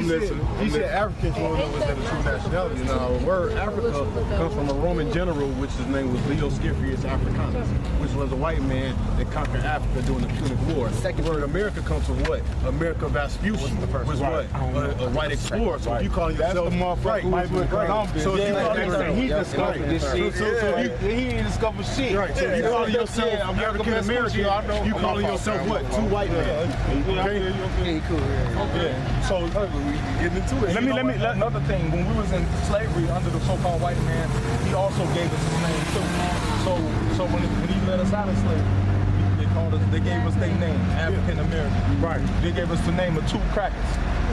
I'm listening. He said Africans won't know what's the true nationality. Now, the word Africa comes from a Roman general, which his name was Leo Sciphius Africanus, which was a white man that conquered Africa during the Punic War. The second word America comes from what? America Vespucci was what? A white explorer. So if you call yourself right, so if you call yourself, he discovered this shit. So he ain't discovered shit. Right. So if you call yourself African American, you calling yourself what? Two white men. Okay, cool. Yeah. So we getting into it. Let me. Another thing, when we was in slavery under the so-called white man, he also gave us his name too. So when he let us out of slavery, they gave us their name, African American. Right. They gave us the name of two crackers.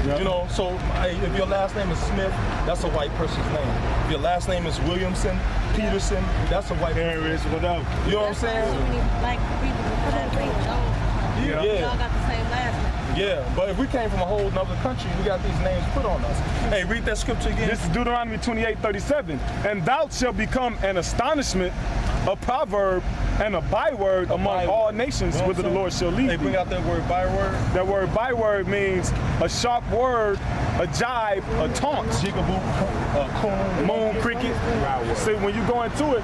Yep. You know, so if your last name is Smith, that's a white person's name. If your last name is Williamson, Peterson, that's a white person's name. Whatever. You know what I'm saying? Like people with that name. Yeah. We all got the same last name. Yeah, but if we came from a whole nother country, we got these names put on us. Hey, read that scripture again. This is Deuteronomy 28:37. And thou shalt become an astonishment, a proverb, and a byword among all nations, you know whither the Lord shall lead thee. Bring out that word byword. That word byword means a sharp word, a jibe, a taunt. Jigaboo, coon, moon, cricket. See, when you go into it,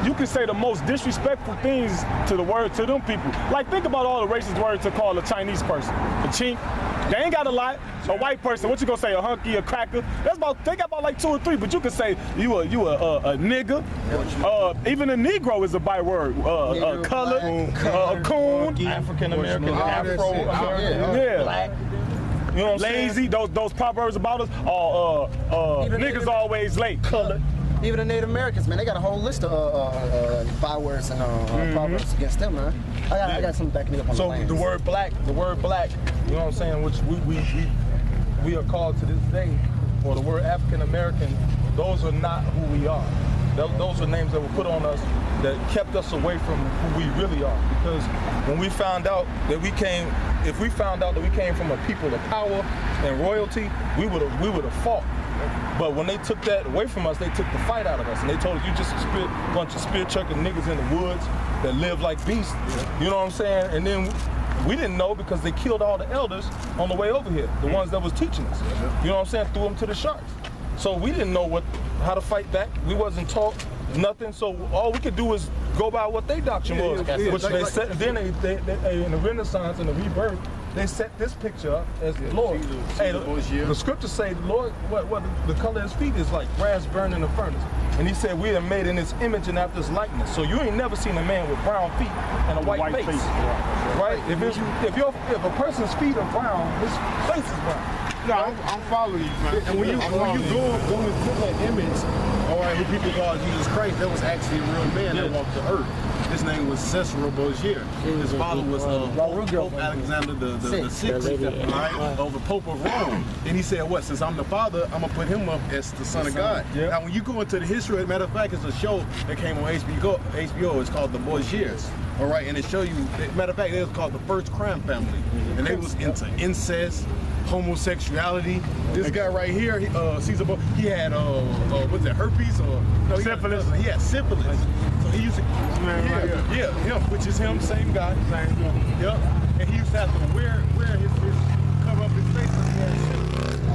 you can say the most disrespectful things to the word to them people. Like, think about all the racist words to call a Chinese person. A chink. They ain't got a lot. A white person, what you gonna say? A hunky, a cracker? They got about like 2 or 3, but you can say you a nigga. Even a Negro is a byword. Color, a coon, African American, Afro American, Black. You know what I'm lazy, saying? Those proverbs about us. Niggas always late. Color. Even the Native Americans, man, they got a whole list of bywords and proverbs against them, man. I got something backing it up on the land. The word black, you know what I'm saying, which we are called to this day, or the word African American, those are not who we are. Those are names that were put on us that kept us away from who we really are. Because when we found out that if we found out that we came from a people of power and royalty, we would have fought. But when they took that away from us, they took the fight out of us. And they told us, you just a bunch of spear-chucking niggas in the woods that live like beasts. You know what I'm saying? And then we didn't know because they killed all the elders on the way over here, the ones that was teaching us. You know what I'm saying? Threw them to the sharks. So we didn't know how to fight back. We wasn't taught nothing. So all we could do is go by what their doctrine was. Which they set, then they in the Renaissance and the rebirth, they set this picture up as the Lord. Hey, the scriptures say the Lord, what the color of his feet is like brass burned in the furnace. And he said we are made in his image and after his likeness. So you ain't never seen a man with brown feet and a white face. Right? If a person's feet are brown, his face is brown. No, I'm following you, man. And when you go into that image, all right, who people call Jesus Christ, that was actually a real man that walked the earth. His name was Cicero Borgia. His father was Pope Alexander the Sixth, right? Or the Pope of Rome. And he said, what? Since I'm the father, I'm gonna put him up as the son of God. Yeah. Now, when you go into the history, matter of fact, it's a show that came on HBO. It's called The Borgias. All right, and it show you. Matter of fact, it was called the First Crime Family, and they was into incest, homosexuality. This guy right here, Caesar, he had what's that, herpes or no, syphilis? He had syphilis. So he used to, him, which is him, same guy, Yep. And he used to have to wear his cover up his face.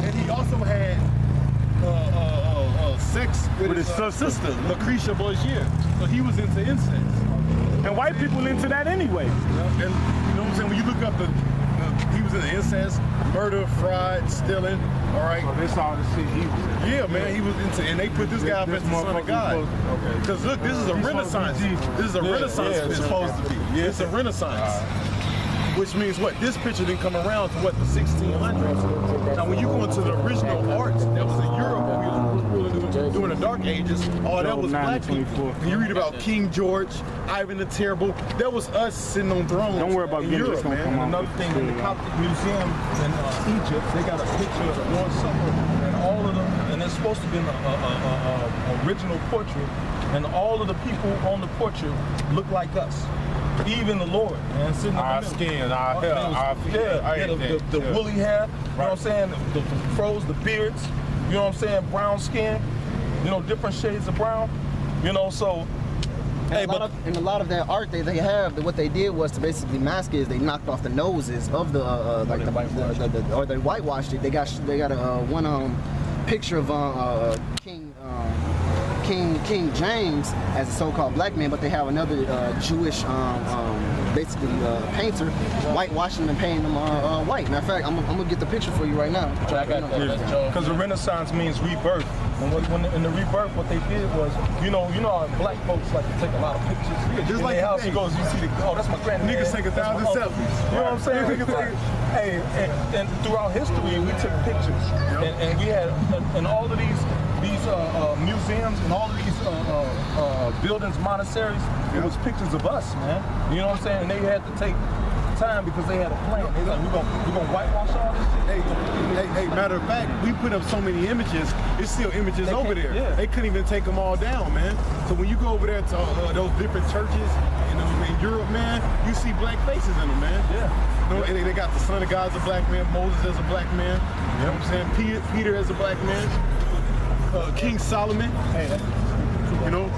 And he also had sex with his sister, Lucretia Borgia. So he was into incest. And white people into that anyway. And you know what I'm saying? When you look up he was into incest, murder, fraud, stealing. All right. Oh, this all the shit he was into. Yeah, man, he was into, and they put this guy up as the son of God. Because look, this is a Renaissance. This is a Renaissance. It's supposed to be. Yeah, it's a Renaissance. Which means what? This picture didn't come around to what, the 1600s. Now, when you go into the original art that was in Europe during the Dark Ages, all that was black people. When you read about King George, Ivan the Terrible, that was us sitting on thrones. Don't worry about in Europe, man. And another thing, in the Coptic Museum in Egypt, they got a picture of the Lord's Supper, and all of them, and it's supposed to be an original portrait, and all of the people on the portrait look like us. Even the Lord, man, sitting our skin, our hair, our feet, the woolly hair, you know what I'm saying, the froze, the beards, you know what I'm saying, brown skin, you know, different shades of brown, you know, so Hey, And a lot of that art they have, what they did was to basically mask it is they knocked off the noses of the or they whitewashed it. They got one picture of King James as a so-called black man, but they have another Jewish basically painter whitewashing and painting them white. Matter of fact, I'm gonna get the picture for you right now. Because the Renaissance means rebirth. And when in the rebirth, what they did was, you know how black folks like to take a lot of pictures. Yeah, just in like their house, you go, you see that's my granddad. Niggas take 1,000 selfies. You know what I'm saying? Hey, and throughout history, we took pictures, and we had in all of these museums and all of these buildings, monasteries, it was pictures of us, man. You know what I'm saying? And they had to take time because they had a plan. They like, we're gonna whitewash all this shit. Hey, matter of fact, we put up so many images, it's still images over there. Yeah. They couldn't even take them all down, man. So when you go over there to those different churches in Europe, man, you see black faces in them, man. Yeah. You know, and they got the Son of God as a black man, Moses as a black man. You know what I'm saying? Peter as a black man. King Solomon. You know?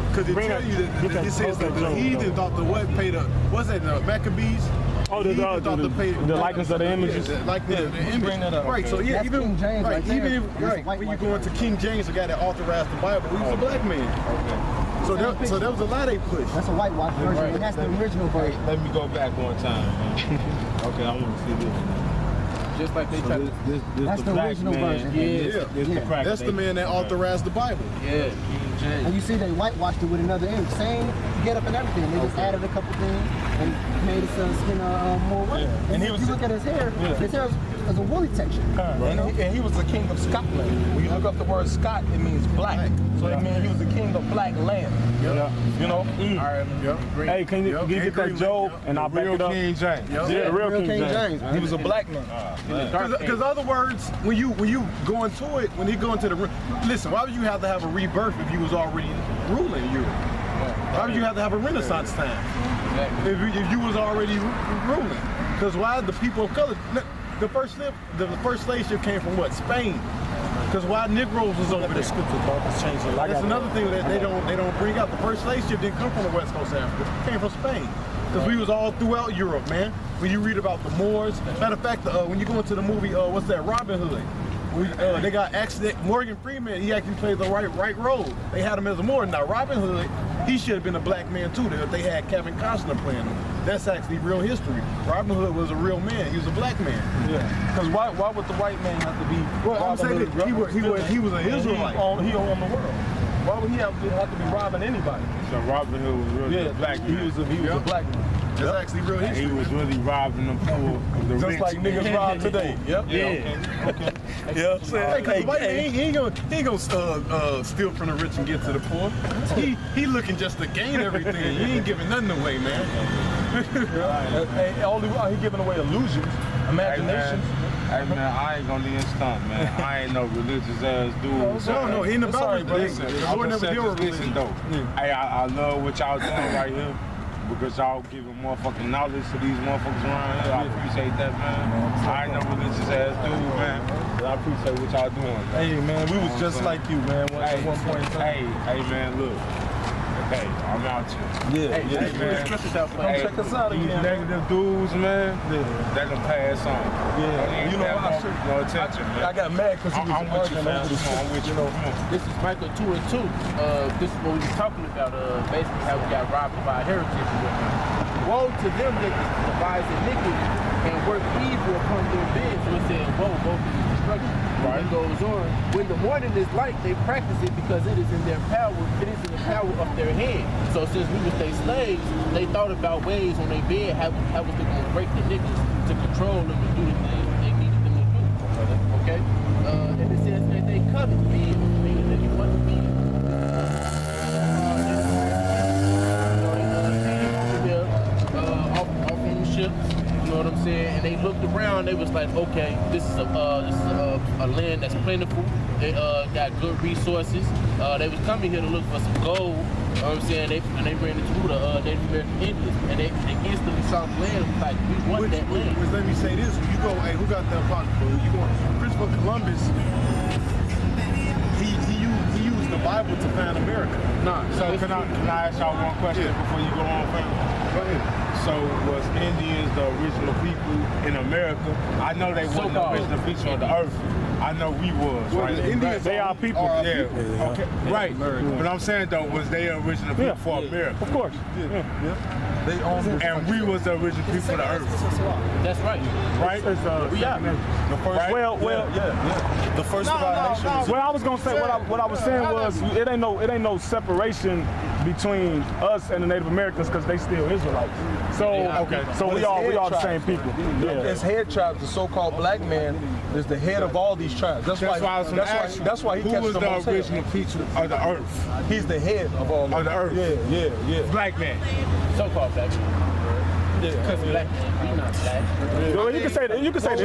Because it tells you that it says that the heathen thought the what paid up. What's that? The Maccabees? Oh, the likeness of the images. The likeness of the image. Bring that up. Right. So yeah, That's even King James right there. even when you go into King James, the guy that authorized the Bible, he was a black man. Okay. So that was a lie they pushed. That's a whitewash version, and that's the original version. Let me go back one time. Okay, I want to see this. Just like they So tried to. That's the original version. Yeah. That's the man that authorized the Bible. Yeah, King James. And you see they whitewashed it with another image. Same get up and everything. They just added a couple things and made his skin more white. Yeah. And if you look at his hair is a woolly texture. And he was the king of Scotland. When you look up the word Scot, it means black. So it means he was the king of black land. Yeah. You know? Hey, can you get that Job and I'll back it up? King James. Yeah, the real King James. He was a black man. Because other words, when you go into it, when you go into listen, why would you have to have a rebirth if you was already ruling Europe? Why would you have to have a Renaissance time if you was already ruling? Because why the people of color? The first slave ship came from what? Spain. Because why Negroes was over there? That's another thing that they don't bring out. The first slave ship didn't come from the west coast of Africa. It came from Spain. Because we was all throughout Europe, man. When you read about the Moors, matter of fact, when you go into the movie, what's that? Robin Hood. They got Morgan Freeman. He actually played the right role. They had him as a Moor. Now Robin Hood, he should have been a black man too. They had Kevin Costner playing him. That's actually real history. Robin Hood was a real man. He was a black man. Yeah. Because why would the white man have to be? Well, I'm saying that he was an Israelite. He owned the world. Why would he have to be robbing anybody? So Robin Hood was really a black man. He was a black man. That's actually real history. He was really robbing them poor of the Just rich. like niggas rob today. Yep. Yeah. Okay. Yeah, I'm saying. Hey, white man, he ain't gonna steal from the rich and get to the poor. He looking just to gain everything. He ain't giving nothing away, man. Hey, he giving away illusions, imaginations. Hey man, I ain't gonna even stunt, man. I ain't no religious ass dude. No, he ain't about it, Listen, The I'm Lord gonna never say deal with this, listen religion. though. Hey, I love what y'all doing right here because y'all giving motherfucking knowledge to these motherfuckers around here. I appreciate that, man. I ain't no religious ass dude, man. But I appreciate what y'all doing. Hey man, we was just like you, man. At one point in time. Hey man, look. Hey, I'm out here. Yeah, Hey man, Come check us out these again. negative dudes, man, they can pass on. Yeah, you know what? No attention, man. I got mad because he was I'm with you, man. I'm with you. This is Michael 2 and 2. This is what we were talking about. Basically, how we got robbed of our heritage and whatnot. Woe to them that devise iniquity and work evil upon their beds. So it said, woe, both in destruction. Right. It goes on. When the morning is light, they practice it because it is in their power. It is in the power of their hand. So since we were their slaves, they thought about ways on their bed how was they going to break the niggas to control them and do the things they needed them to do. Okay? And it says that they covet men, meaning that you want to be off in ships. You know what I'm saying? And they looked around. They was like, okay, this is a land that's plentiful. They got good resources. They was coming here to look for some gold. You know what I'm saying? They ran into the Native American Indians, and they instantly saw the land. Like, we want that land. Which let me say this: when you go, hey, who got that apocrypha? You go, Christopher Columbus. He used the Bible to find America. Nah. So can I ask y'all one question before you go on, fam? Go ahead. So was Indians the original people in America? I know they wasn't the original people of the earth. I know we was, Well, right? the Indians They are people. Yeah. Okay. Right. But I'm saying though, was they original people for America? Of course. They own this And we was the original people of the earth, That's right. right? It's, Yeah. The first, Right? well, yeah. The first of our nations. well, I was gonna say what I was saying was it ain't no separation between us and the Native Americans because they still Israelites. So so But we it's all head the tribes. same people. It's head tribes. The so-called black man is the head of all these tribes. That's That's why I was gonna ask you, that's why he who catches was them on the original people of the earth? He's the head of all Of the earth. Yeah. Black man. So-called black. Because black, we not black. Well, you can say the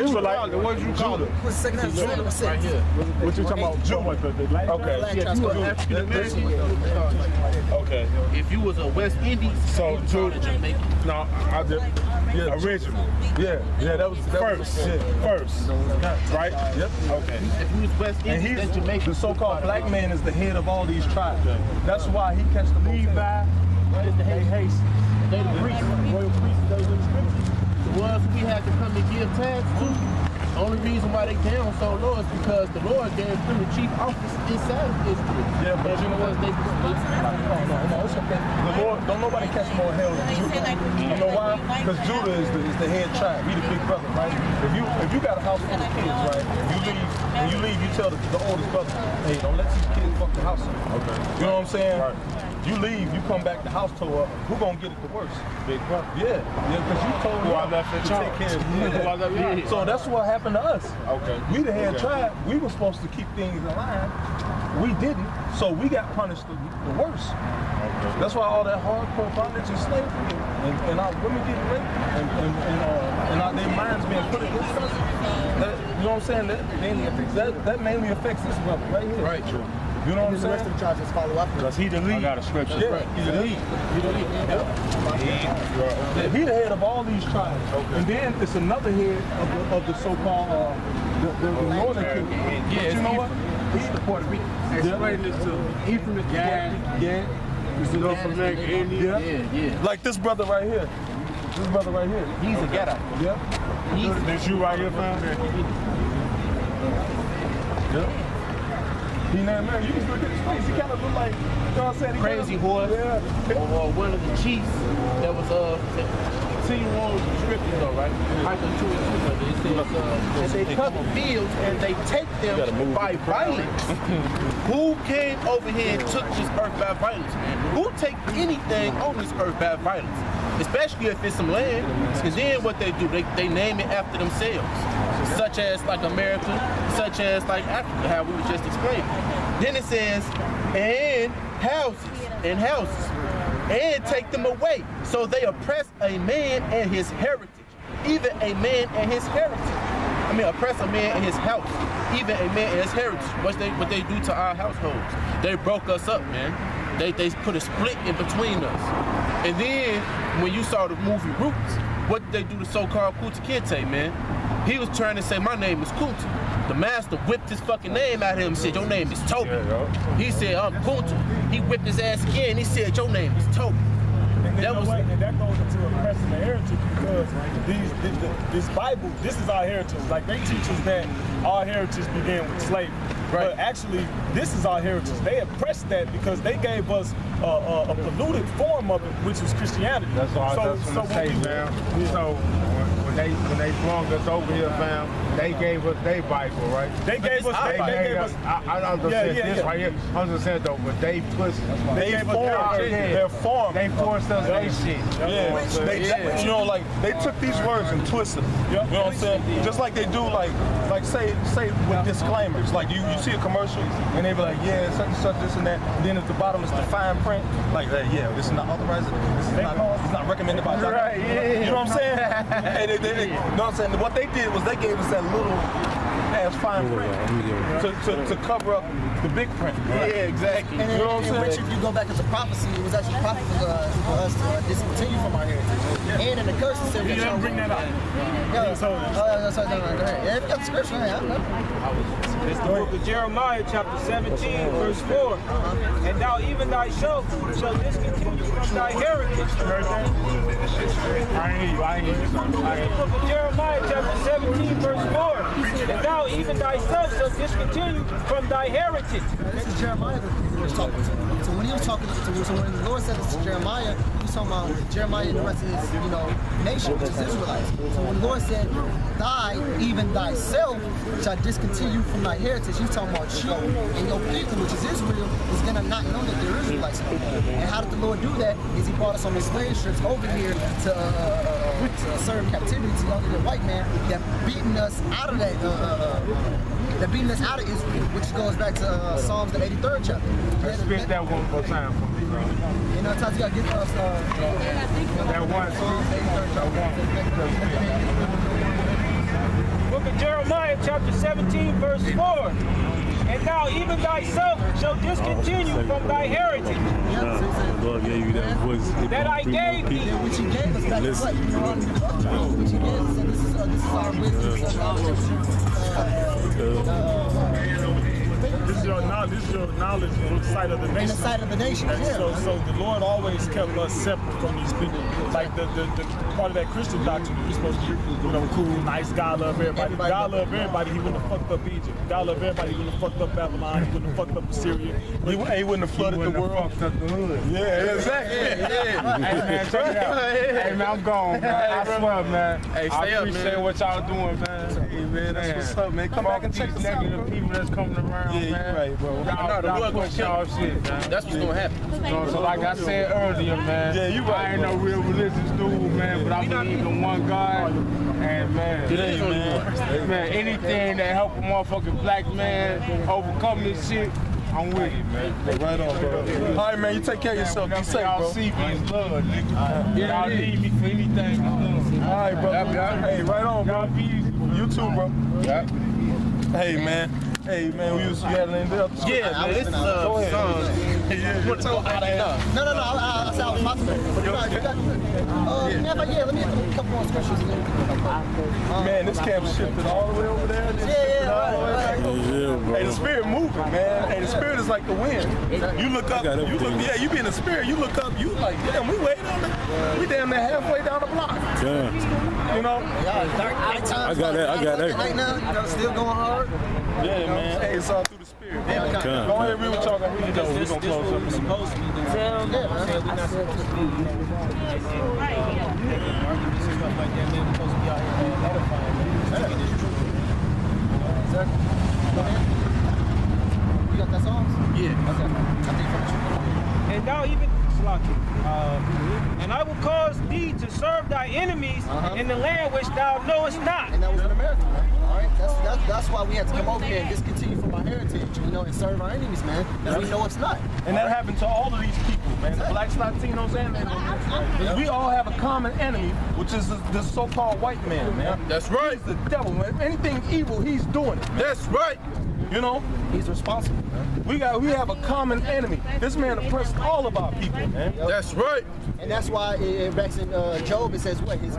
Israelite. What you call it? What's the second half? Right here. What you talking about? The black Okay. Yeah, if you were African American, Okay. if you was a West Indies, So, you called it Jamaican. No, I just original. Yeah. That was First. Right? Yep. Okay. If you was West And Indies, that's he's Jamaican. the so-called black man is the head of all these tribes. That's why he catches the Levi, they haste. They the priests, royal priests, those in the scriptures. The ones we had to come and give tax to. The only reason why they down so low is because the Lord gave them the chief office inside of Israel. Yeah, but you know what? They No, it's okay. The Lord, don't nobody catch more hell than Judah. You know why? Because Judah is the head tribe. He the big brother, right? If you got a house full of kids, right? When you leave, you tell the oldest brother, hey, don't let these kids fuck the house up. Okay. You know what I'm saying? Right. You leave, you come back, the house tore up. Who gonna get it the worst? Big brother. Yeah, because you told Who I him left in to charge. take care of Who I left in charge. So that's what happened to us. Okay. We the head tribe. We were supposed to keep things in line. We didn't, so we got punished the worst. Okay. That's why all that hardcore bondage and slavery and our women getting raped and their minds being put against us. You know what I'm saying? That mainly affects this brother right here. Right, true. You know what I'm The rest saying? of the tribes just follow up. Because he the lead. I got a scripture. Yeah, he's the lead. Yeah, he the head of all these tribes. Okay. And then it's another head of the so-called the northern kingdom. Yeah, But you know what? He's the Puerto Rican. Explain this to me. Ephraim is Yeah. This is North America, India. Yeah. Like this brother right here. This brother right here. He's a ghetto. Yeah. This you right here, fam? Yeah. He named man. You can look at his face. He kind of look like, you know what I'm saying? He Crazy kinda, horse. Yeah. Or one of the chiefs that was continuing the scriptures though, right? Michael 2 and 2, it says and they cover fields and they take them by violence. Who came over here and took this earth by violence, man? Who take anything on this earth by violence? Especially if it's some land. Because then what they do, they name it after themselves. Such as like America, such as like Africa, how we were just explaining. Then it says, and houses, and take them away. So they oppress a man and his heritage, even a man and his heritage. I mean, oppress a man and his house, even a man and his heritage. What they do to our households? They broke us up, man. They put a split in between us. And then when you saw the movie Roots, what did they do to so-called Kunta Kinte, man? He was trying to say, my name is Kunta. The master whipped his fucking name out of him and said, your name is Toby. He said, I'm Kunta. He whipped his ass again. He said, your name is Toby. And that goes into oppressing the heritage because this Bible, this is our heritage. Like they teach us that our heritage began with slavery. Right. But actually, this is our heritage. They oppressed that because they gave us a polluted form of it, which was Christianity. That's all I was going to say, fam. So when they brought us over here, fam, they gave us their Bible, right? They gave us. I'm just saying this right here. I'm just saying though, but they pushed. They gave us their form. They forced us their shit. Yeah. You know, like they took these words and twisted them. You know what I'm saying? Just like they do, like say with disclaimers. Like you see a commercial and they be like, yeah, such and such, this and that. And then at the bottom is the fine print, like that. Yeah, this is not authorized. This is not recommended by doctor. Right. Yeah. You know what I'm saying? Hey, you know what I'm saying? What they did was they gave us that little ass fine print to cover up the big print. Yeah, exactly. And You know what I'm saying? which, if you go back into prophecy, it was actually prophecy for us to discontinue from our heritage. And in the curse it said He didn't bring that up. Yeah, He told us. that's right. Yeah, if you got the scripture, I don't know. It's the book of Jeremiah, chapter 17, verse 4. And thou even thyself shall discontinue from thy heritage. You heard that? I ain't hear you. It's the book of Jeremiah, chapter 17, verse 4. And thou even thyself shall discontinue from thy heritage. This is Jeremiah that he was talking to. So when he was talking to, so when the Lord said this to Jeremiah, he was talking about Jeremiah and the rest of his, nation, which is Israelites. So when the Lord said, even thyself shall discontinue from thy heritage, he's talking about you and your people, which is Israel, is gonna not know that they're Israelites anymore. And how did the Lord do that? Is he brought us on the slave ships over here to serve captivity to under the white man that beating us out of that. They're beating us out of Israel, which goes back to Psalms the 83rd chapter. Spit that one more time for me, bro. Sometimes you gotta get us. That one. Psalms the 83rd chapter. Book of Jeremiah, chapter 17, verse 4. And thou even thyself shall discontinue from thy heritage. God gave you that voice. That I gave thee. Which he gave us back to what? Which he gave us, and this is our wisdom. This is your knowledge in the sight of the nation. In the sight of the nation, yeah. So the Lord always kept us separate from these people. Like the part of that Christian doctrine, you're supposed to be, cool, nice, God love everybody. God love everybody, he wouldn't have fucked up Egypt. God love everybody, he wouldn't have fucked up Babylon, he wouldn't have fucked up Assyria. He wouldn't have flooded the world. Fucked up the hood. Yeah, exactly. Hey man, check it out. Hey man, I'm gone, man. I swear, man. Hey, I stay up, appreciate man. what y'all doing, man. Hey, man, that's what's up, man. Come back and check these us out. negative people that's coming around, Yeah, man. you're right, bro. Y'all push y'all shit, man. That's what's gonna happen. So like I said earlier, man. Yeah, you right, I ain't no real religious dude, man, but I believe in one God. And man, man, anything that help a motherfucking black man overcome this shit, I'm with it, man. Right on, bro. All right, man, you take care of yourself. Be safe, Y'all bro. see me as love, nigga. Y'all need me for anything. All right, bro. Hey, right on, bro. Y'all be easy. You too, bro. Yeah. Hey, man. Hey, man, you had anything else? Yeah, man, this is Go ahead. Psalms. You want to talk about that? No, I said I was about to. But you got let me hit a couple more scriptures. Man, this camp shifted all the way over there. Right. Hey, the spirit moving, man. Hey, the spirit is like the wind. You look up, you be in the spirit, you look up, you like, damn, we way down there. We damn near halfway down the block. Yeah. You know? Dark times. I got that. Right now, still going hard. Yeah, man. Hey, it's all through the spirit. Okay. Go ahead, read what y'all gonna read. We're gonna close up. Supposed to be doing. You got that songs? Yeah. Okay. And thou even and I will cause thee to serve thy enemies in the land which thou knowest not. And that was in America, man. All right, that's why we had to come over here and discontinue from our heritage, and serve our enemies, man. And we know it's not. And that happened to all of these people, man. The blacks, Latinos, and Indians. We all have a common enemy, which is this so-called white man, man. That's right. He's the devil, man. Anything evil, he's doing it. That's right. You know? He's responsible, man. We have a common enemy. This man oppressed all of our people, man. That's right. And that's why back in Job it says what his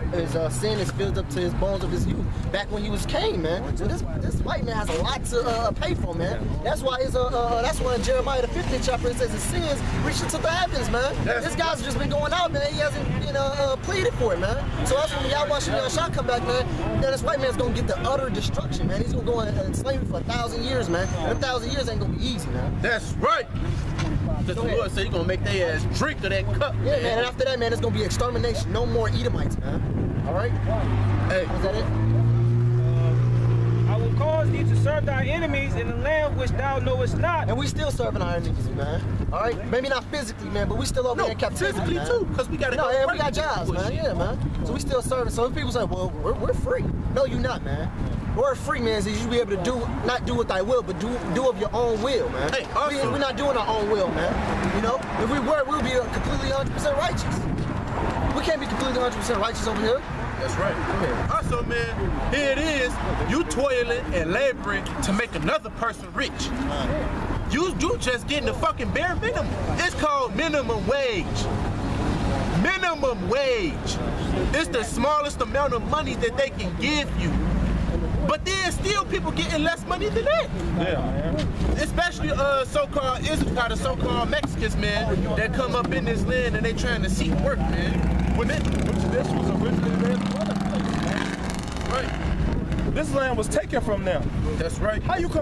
sin is filled up to his bones of his youth. Back when he was Cain, man. So this white man has a lot to pay for, man. That's why that's why in Jeremiah the 15th chapter it says his sins reached into the heavens, man. This guy's just been going out, man. He hasn't pleaded for it, man. So that's when y'all watching Yahshua come back, man. Then this white man's gonna get the utter destruction, man. He's gonna go and slave me for 1,000 years, man. And 1,000 years ain't gonna be easy, man. That's right. The Lord said he's gonna make their ass drink of that cup. Yeah, man. And after that, man, it's gonna be extermination. No more Edomites, man. All right. Hey, Was that it? I will cause thee to serve thy enemies in the land which thou knowest not. And we still serving our enemies, man. All right. Maybe not physically, man, but we still over there in captivity, physically man. too, because we gotta No, go. yeah, we got jobs, man. Yeah, man. So we still serving. So if people say, well, we're free. No, you're not, man. We're free, man, so you should be able to not do what thy will, but do of your own will, man. Hey, awesome. We're not doing our own will, man. You know? If we were, we'll be completely 100% righteous. We can't be completely 100% righteous over here. That's right. Also, man, here it is. You toiling and laboring to make another person rich. You just getting the fucking bare minimum. It's called minimum wage. minimum wage. It's the smallest amount of money that they can give you. But then still people getting less money than that. Yeah, man. Especially so-called Israelites, so-called Mexicans, man, that come up in this land and they trying to seek work, man. When this was originally their dwelling place, man. Right. This land was taken from them. That's right. How you come